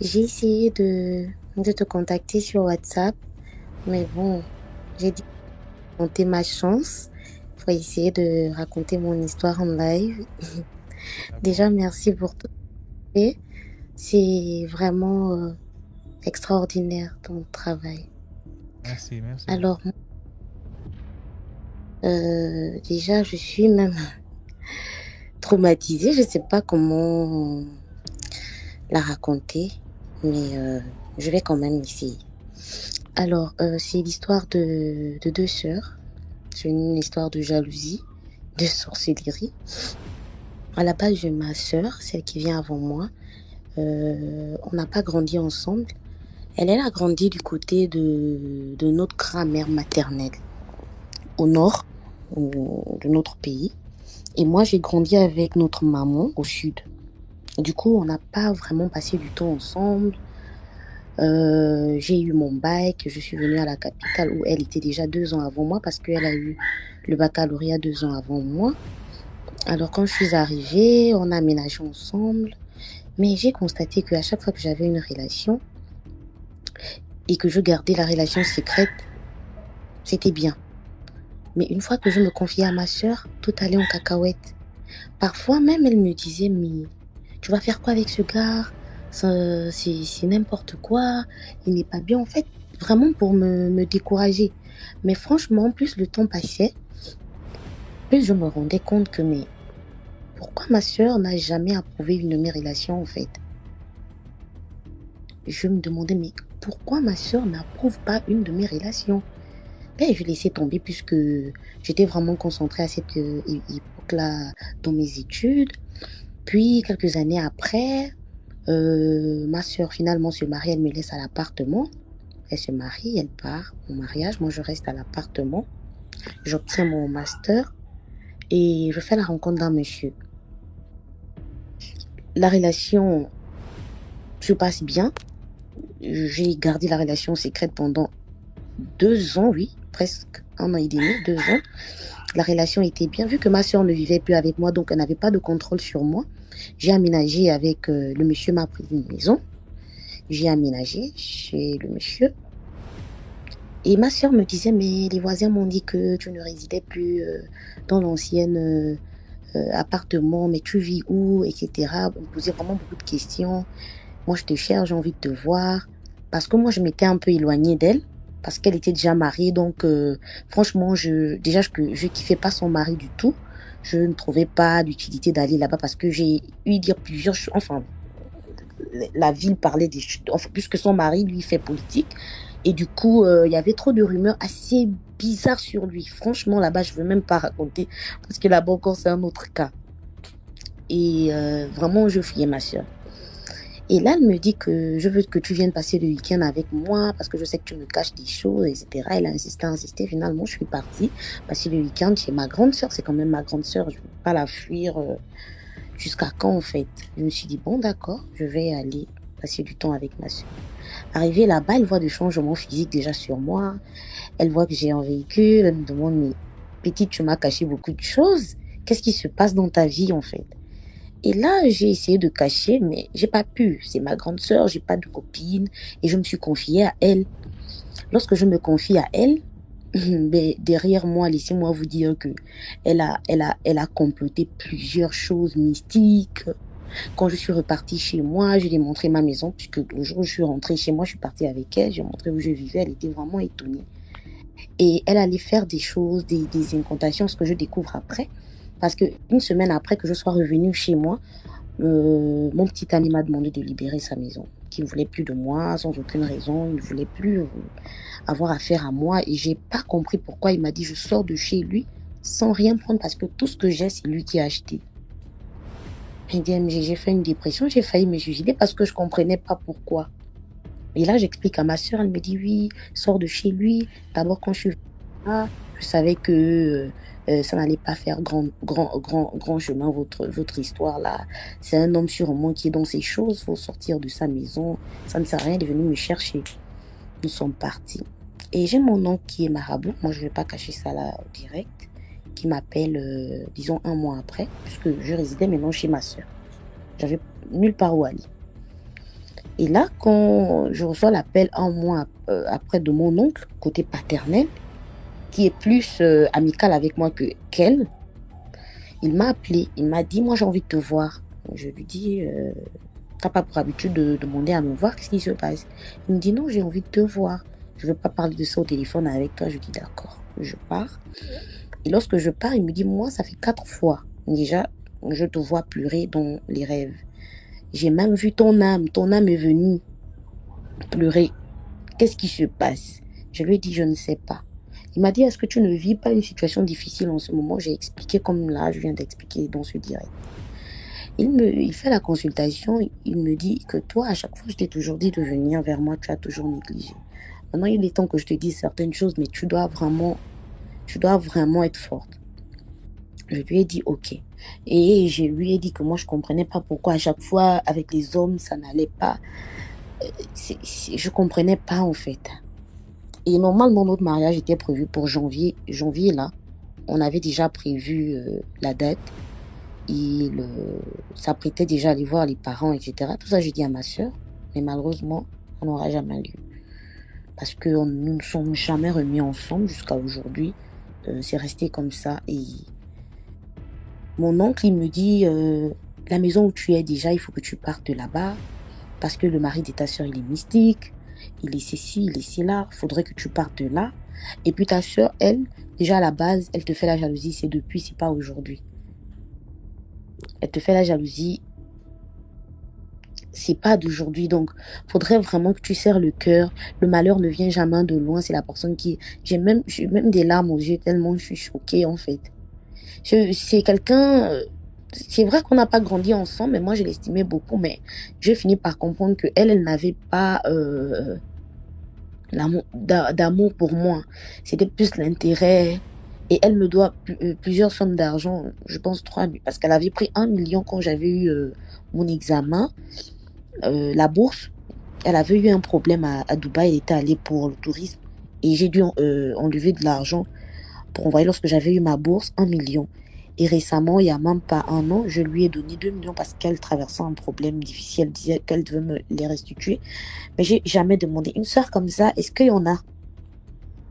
J'ai essayé de te contacter sur WhatsApp, mais bon, j'ai dit tenter ma chance pour essayer de raconter mon histoire en live. D'accord. Déjà, merci pour tout. C'est vraiment extraordinaire ton travail. Merci, merci. Alors, déjà, je suis même traumatisée. Je ne sais pas comment la raconter, mais je vais quand même essayer. Alors, c'est l'histoire de deux sœurs. C'est une histoire de jalousie, de sorcellerie. À la base, j'ai ma sœur, celle qui vient avant moi. On n'a pas grandi ensemble. Elle a grandi du côté de notre grand-mère maternelle, au nord de notre pays. Et moi, j'ai grandi avec notre maman au sud. Du coup, on n'a pas vraiment passé du temps ensemble. J'ai eu mon bac, je suis venue à la capitale où elle était déjà 2 ans avant moi parce qu'elle a eu le baccalauréat 2 ans avant moi. Alors quand je suis arrivée, on a aménagé ensemble, mais j'ai constaté qu'à chaque fois que j'avais une relation et que je gardais la relation secrète, c'était bien. Mais une fois que je me confiais à ma sœur, tout allait en cacahuète. Parfois même, elle me disait, mais tu vas faire quoi avec ce gars? C'est n'importe quoi, il n'est pas bien. En fait, vraiment pour me décourager. Mais franchement, plus le temps passait, plus je me rendais compte que, mais pourquoi ma sœur n'a jamais approuvé une de mes relations, en fait? Je me demandais, mais pourquoi ma sœur n'approuve pas une de mes relations? Ben, je laissais tomber puisque j'étais vraiment concentrée à cette époque-là dans mes études. Puis, quelques années après, ma sœur finalement se marie, elle me laisse à l'appartement. Elle se marie, elle part au mariage. Moi, je reste à l'appartement. J'obtiens mon master et je fais la rencontre d'un monsieur. La relation se passe bien. J'ai gardé la relation secrète pendant 2 ans, oui, presque 1 an et demi, 2 ans. La relation était bien, vu que ma soeur ne vivait plus avec moi, donc elle n'avait pas de contrôle sur moi. J'ai aménagé avec le monsieur m'a pris une maison. J'ai aménagé chez le monsieur. Et ma soeur me disait, mais les voisins m'ont dit que tu ne résidais plus dans l'ancienne appartement, mais tu vis où, etc. Elle me posait vraiment beaucoup de questions. Moi, je te cherche, j'ai envie de te voir. Parce que moi, je m'étais un peu éloignée d'elle, parce qu'elle était déjà mariée. Donc, franchement, déjà, je kiffais pas son mari du tout. Je ne trouvais pas d'utilité d'aller là-bas parce que j'ai eu dire plusieurs choses. Enfin, la ville parlait des choses. Enfin, puisque son mari, lui, fait politique. Et du coup, il y avait trop de rumeurs assez bizarres sur lui. Franchement, là-bas, je veux même pas raconter. Parce que là-bas encore, c'est un autre cas. Et vraiment, je fuyais ma soeur. Et là, elle me dit que je veux que tu viennes passer le week-end avec moi parce que je sais que tu me caches des choses, etc. Elle a insisté, insisté. Finalement, je suis partie passer le week-end chez ma grande sœur. C'est quand même ma grande sœur. Je ne veux pas la fuir jusqu'à quand, en fait. Je me suis dit, bon, d'accord, je vais aller passer du temps avec ma soeur. Arrivée là-bas, elle voit des changements physiques déjà sur moi. Elle voit que j'ai un véhicule. Elle me demande, mais petite, tu m'as caché beaucoup de choses. Qu'est-ce qui se passe dans ta vie, en fait? Et là, j'ai essayé de cacher, mais j'ai pas pu. C'est ma grande sœur, j'ai pas de copine, et je me suis confiée à elle. Lorsque je me confie à elle, mais derrière moi, laissez-moi vous dire que elle a comploté plusieurs choses mystiques. Quand je suis repartie chez moi, je lui ai montré ma maison, puisque le jour où je suis rentrée chez moi, je suis partie avec elle, j'ai montré où je vivais, elle était vraiment étonnée. Et elle allait faire des choses, des incantations, ce que je découvre après. Parce que une semaine après que je sois revenue chez moi, mon petit ami m'a demandé de libérer sa maison, qu'il ne voulait plus de moi sans aucune raison, il ne voulait plus avoir affaire à moi et j'ai pas compris pourquoi il m'a dit je sors de chez lui sans rien prendre parce que tout ce que j'ai c'est lui qui a acheté. J'ai dit MG, j'ai fait une dépression, j'ai failli me suicider parce que je comprenais pas pourquoi. Et là j'explique à ma soeur, elle me dit oui, sors de chez lui. D'abord quand je suis là, je savais que ça n'allait pas faire grand chemin votre histoire là. C'est un homme sûrement qui est dans ces choses, faut sortir de sa maison. Ça ne sert à rien de venir me chercher. Nous sommes partis. Et j'ai mon oncle qui est marabout, moi je ne vais pas cacher ça là direct, qui m'appelle, disons, un mois après, puisque je résidais maintenant chez ma soeur. J'avais nulle part où aller. Et là, quand je reçois l'appel un mois après de mon oncle, côté paternel, qui est plus amical avec moi qu'elle, il m'a appelé, il m'a dit, moi j'ai envie de te voir. Je lui dis, t'as pas pour habitude de demander à me voir, qu'est-ce qui se passe? Il me dit, non, j'ai envie de te voir. Je ne veux pas parler de ça au téléphone avec toi. Je dis, d'accord, je pars. Et lorsque je pars, il me dit, moi, ça fait 4 fois. Déjà, je te vois pleurer dans les rêves. J'ai même vu ton âme est venue pleurer. Qu'est-ce qui se passe? Je lui ai dit, je ne sais pas. Il m'a dit, est-ce que tu ne vis pas une situation difficile en ce moment? J'ai expliqué comme là, je viens d'expliquer dans ce direct. Il fait la consultation, il me dit que toi, à chaque fois, je t'ai toujours dit de venir vers moi, tu as toujours négligé. Maintenant, il est temps que je te dise certaines choses, mais tu dois vraiment être forte. Je lui ai dit ok. Et je lui ai dit que moi, je comprenais pas pourquoi à chaque fois, avec les hommes, ça n'allait pas. Je comprenais pas, en fait. Et normalement, notre mariage était prévu pour janvier. Janvier, là, on avait déjà prévu la date. Il s'apprêtait déjà à aller voir les parents, etc. Tout ça, j'ai dit à ma soeur. Mais malheureusement, on n'aura jamais lieu. Parce que nous ne sommes jamais remis ensemble jusqu'à aujourd'hui. C'est resté comme ça. Et mon oncle, il me dit, la maison où tu es déjà, il faut que tu partes de là-bas. Parce que le mari de ta soeur, il est mystique. Il est ceci, il est cela. Il faudrait que tu partes de là. Et puis ta soeur, elle, déjà à la base, elle te fait la jalousie. C'est depuis, c'est pas aujourd'hui. Elle te fait la jalousie. C'est pas d'aujourd'hui. Donc, faudrait vraiment que tu serres le cœur. Le malheur ne vient jamais de loin. C'est la personne qui... J'ai même des larmes aux yeux tellement je suis choquée, en fait. C'est quelqu'un... C'est vrai qu'on n'a pas grandi ensemble, mais moi, je l'estimais beaucoup. Mais j'ai fini par comprendre que elle n'avait pas d'amour pour moi. C'était plus l'intérêt. Et elle me doit plusieurs sommes d'argent. Je pense 3 000. Parce qu'elle avait pris 1 million quand j'avais eu mon examen. La bourse, elle avait eu un problème à Dubaï, elle était allée pour le tourisme et j'ai dû enlever de l'argent pour envoyer lorsque j'avais eu ma bourse, 1 million. Et récemment, il n'y a même pas un an, je lui ai donné 2 millions parce qu'elle traversait un problème difficile, elle disait qu'elle devait me les restituer. Mais j'ai jamais demandé. Une sœur comme ça, est-ce qu'il y en a?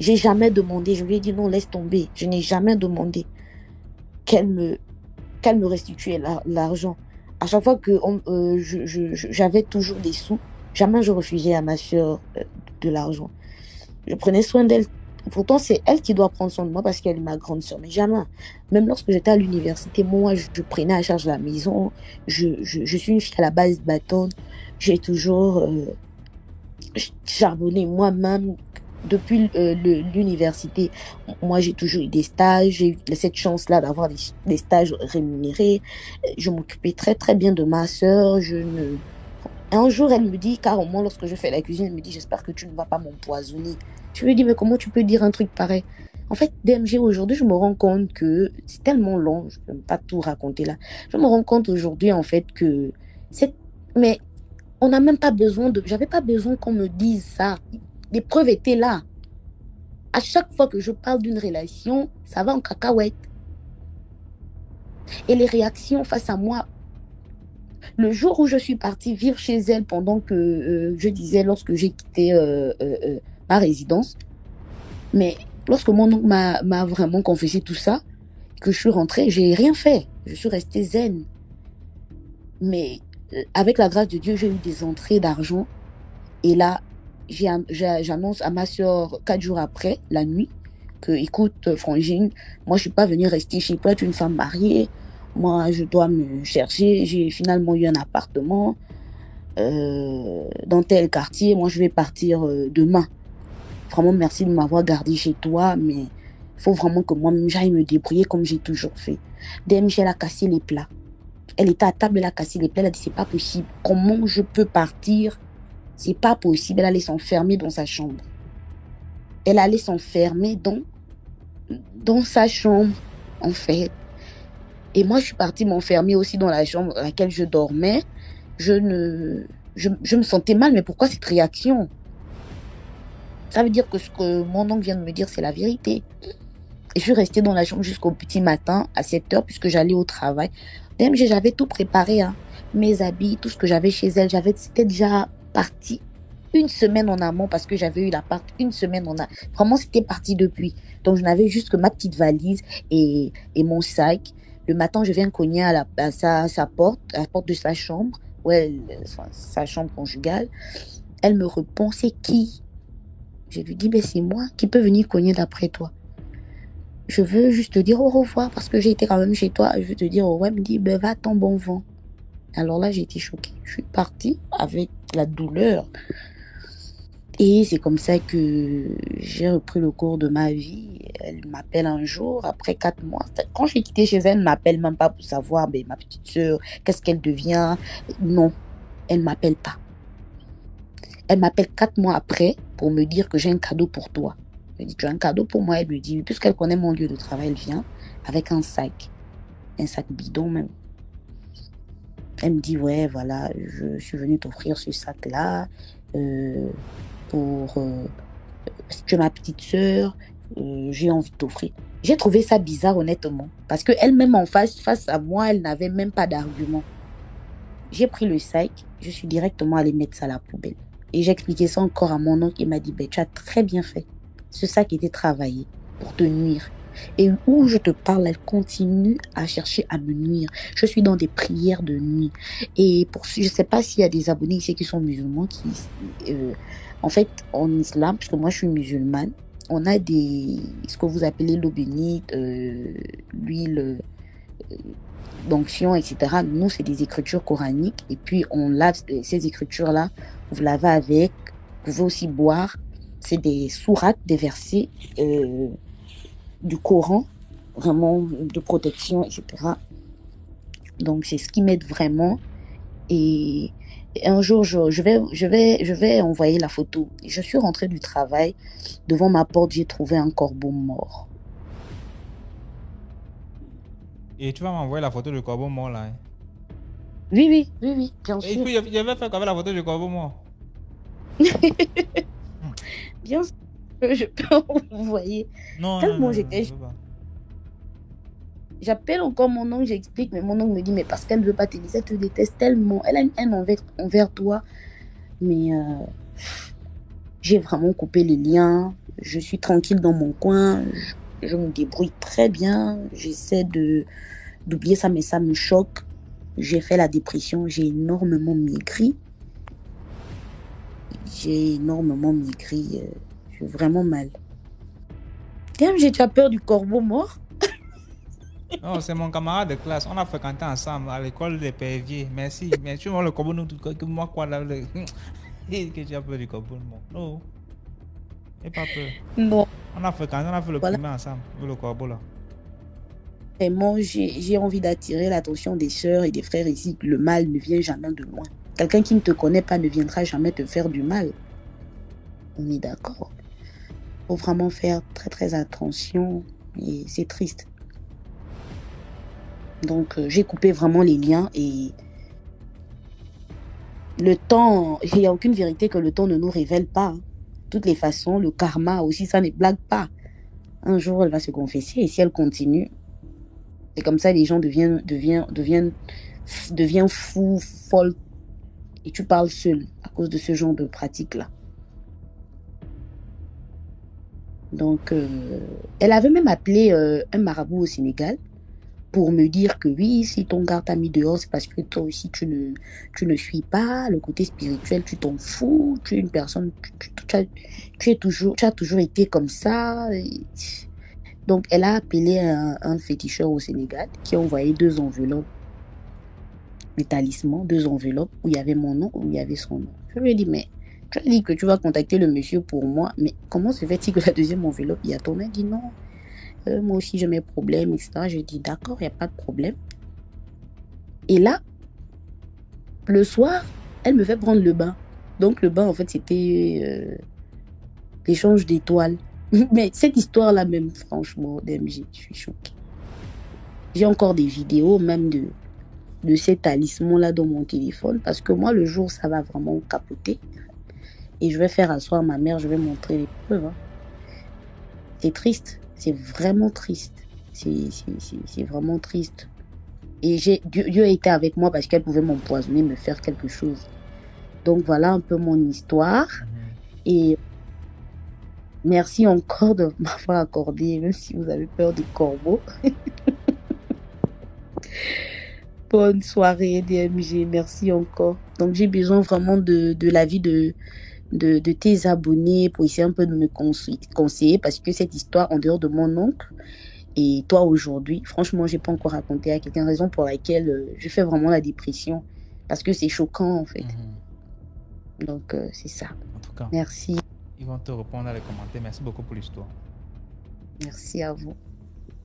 J'ai jamais demandé, je lui ai dit non, laisse tomber. Je n'ai jamais demandé qu'elle me restitue l'argent. À chaque fois que j'avais toujours des sous, jamais je refusais à ma soeur de l'argent. Je prenais soin d'elle. Pourtant, c'est elle qui doit prendre soin de moi parce qu'elle est ma grande soeur. Mais jamais. Même lorsque j'étais à l'université, moi, je prenais à charge la maison. Je suis une fille à la base battante. J'ai toujours charbonné moi-même. Depuis l'université, moi j'ai toujours eu des stages, j'ai eu cette chance-là d'avoir des stages rémunérés. Je m'occupais très très bien de ma soeur. Un jour, elle me dit, carrément, lorsque je fais la cuisine, elle me dit, j'espère que tu ne vas pas m'empoisonner. Je lui dis, mais comment tu peux dire un truc pareil? En fait, DMG, aujourd'hui, je me rends compte que c'est tellement long, je ne peux pas tout raconter là. Je me rends compte aujourd'hui, en fait, que mais on n'a même pas besoin j'avais pas besoin qu'on me dise ça. Les preuves étaient là. À chaque fois que je parle d'une relation, ça va en cacahuète. Et les réactions face à moi, le jour où je suis partie vivre chez elle pendant que je disais lorsque j'ai quitté ma résidence, mais lorsque mon oncle m'a vraiment confessé tout ça, que je suis rentrée, j'ai rien fait. Je suis restée zen. Mais avec la grâce de Dieu, j'ai eu des entrées d'argent. Et là, j'annonce à ma soeur 4 jours après, la nuit, que écoute, Frangine, moi je suis pas venue rester chez toi, tu es une femme mariée. Moi, je dois me chercher. J'ai finalement eu un appartement dans tel quartier. Moi, je vais partir demain. Vraiment, merci de m'avoir gardé chez toi, mais il faut vraiment que moi-même, j'aille me débrouiller comme j'ai toujours fait. DMG, elle a cassé les plats. Elle était à table, elle a cassé les plats. Elle a dit, c'est pas possible. Comment je peux partir? C'est pas possible. Elle allait s'enfermer dans sa chambre. Elle allait s'enfermer dans sa chambre, en fait. Et moi, je suis partie m'enfermer aussi dans la chambre dans laquelle je dormais. Je me sentais mal, mais pourquoi cette réaction? Ça veut dire que ce que mon oncle vient de me dire, c'est la vérité. Et je suis restée dans la chambre jusqu'au petit matin, à 7 heures, puisque j'allais au travail. Même j'avais tout préparé, hein. Mes habits, tout ce que j'avais chez elle, c'était déjà parti une semaine en amont parce que j'avais eu l'appart une semaine en amont. Vraiment, c'était parti depuis. Donc, je n'avais juste que ma petite valise et mon sac. Le matin, je viens cogner à sa porte, à la porte de sa chambre, sa chambre conjugale. Elle me répond, c'est qui? Je lui dis, ben, c'est moi. Qui peut venir cogner d'après toi? Je veux juste te dire au revoir parce que j'ai été quand même chez toi. Je veux te dire au revoir. Elle me dit, ben, va ton bon vent. Alors là, j'ai été choquée. Je suis partie avec la douleur. Et c'est comme ça que j'ai repris le cours de ma vie. Elle m'appelle un jour, après 4 mois. Quand j'ai quitté chez elle, elle ne m'appelle même pas pour savoir, ben, ma petite sœur, qu'est-ce qu'elle devient. Non, elle ne m'appelle pas. Elle m'appelle 4 mois après pour me dire que j'ai un cadeau pour toi. Je lui dis, tu as un cadeau pour moi? Elle me dit, puisqu'elle connaît mon lieu de travail, elle vient avec un sac bidon même. Elle me dit, ouais, voilà, je suis venue t'offrir ce sac-là si tu es ma petite sœur, j'ai envie de t'offrir. J'ai trouvé ça bizarre, honnêtement, parce qu'elle-même en face à moi, elle n'avait même pas d'argument. J'ai pris le sac, je suis directement allée mettre ça à la poubelle. Et j'ai expliqué ça encore à mon oncle, il m'a dit, ben, tu as très bien fait. Ce sac était travaillé pour te nuire. Et où je te parle, elle continue à chercher à me nuire. Je suis dans des prières de nuit. Et je ne sais pas s'il y a des abonnés ici qui sont musulmans en fait, en islam, parce que moi je suis musulmane, on a ce que vous appelez l'eau bénite, l'huile d'onction, etc. Nous, c'est des écritures coraniques. Et puis, on lave ces écritures-là. Vous lavez avec. Vous pouvez aussi boire. C'est des sourates, des versets du Coran, vraiment de protection, etc. Donc, c'est ce qui m'aide vraiment. Et un jour, je vais envoyer la photo. Je suis rentrée du travail. Devant ma porte, j'ai trouvé un corbeau mort. Et tu vas m'envoyer la photo du corbeau mort là? Oui, bien sûr. Et puis, je vais faire comme la photo du corbeau mort. Bien sûr, je peux envoyer. Non, Tellement non, j'étais... J'appelle encore mon oncle, j'explique, mais mon oncle me dit, mais parce qu'elle ne veut pas te dire, elle te déteste tellement, elle a une haine envers toi. Mais j'ai vraiment coupé les liens, je suis tranquille dans mon coin, je me débrouille très bien, j'essaie d'oublier ça, mais ça me choque. J'ai fait la dépression, j'ai énormément maigri. Je suis vraiment mal. Damn, j'ai déjà peur du corbeau mort. Non, c'est mon camarade de classe. On a fréquenté ensemble à l'école des Perviers. Merci. Mais tu vois le corbeau, moi quoi là. Que tu as peur du corbeau mort. Non. N'aie pas peur. Non. On a fréquenté, on a fait le primaire ensemble. Le corbeau là. Vraiment, j'ai envie d'attirer l'attention des sœurs et des frères ici. Le mal ne vient jamais de loin. Quelqu'un qui ne te connaît pas ne viendra jamais te faire du mal. On est d'accord. Il faut vraiment faire très très attention et c'est triste. Donc j'ai coupé vraiment les liens et le temps, il n'y a aucune vérité que le temps ne nous révèle pas. De toutes les façons, le karma aussi, ça ne blague pas. Un jour, elle va se confesser et si elle continue, c'est comme ça les gens deviennent fous, folles. Et tu parles seul à cause de ce genre de pratique-là. Donc, elle avait même appelé un marabout au Sénégal pour me dire que oui, si ton gars t'a mis dehors, c'est parce que toi aussi, tu ne suis pas le côté spirituel, tu t'en fous, tu es une personne, tu as toujours été comme ça. Donc, elle a appelé un féticheur au Sénégal qui a envoyé 2 enveloppes. Les talismans, 2 enveloppes où il y avait mon nom, où il y avait son nom. Je lui ai dit, mais tu as dit que tu vas contacter le monsieur pour moi, mais comment se fait-il que la 2e enveloppe, il y a ton nom? Il dit non, moi aussi j'ai mes problèmes, etc. Je dis d'accord, il n'y a pas de problème. Et là, le soir, elle me fait prendre le bain. Donc le bain, en fait, c'était l'échange d'étoiles. Mais cette histoire-là même, franchement, je suis choquée. J'ai encore des vidéos même de ces talismans-là dans mon téléphone. Parce que moi, le jour, ça va vraiment capoter. Et je vais faire asseoir ma mère, je vais montrer les preuves. Hein. C'est triste. C'est vraiment triste. C'est vraiment triste. Et Dieu a été avec moi parce qu'elle pouvait m'empoisonner, me faire quelque chose. Donc voilà un peu mon histoire. Mhm. Et merci encore de m'avoir accordé, même si vous avez peur des corbeaux. Bonne soirée, DMG. Merci encore. Donc j'ai besoin vraiment de l'avis de tes abonnés pour essayer un peu de me conseiller parce que cette histoire, en dehors de mon oncle et toi aujourd'hui, franchement, j'ai pas encore raconté à quelqu'un, raison pour laquelle je fais vraiment la dépression parce que c'est choquant en fait. Mhm. Donc c'est ça. En tout cas, Merci, ils vont te répondre dans les commentaires. Merci beaucoup pour l'histoire. merci à vous.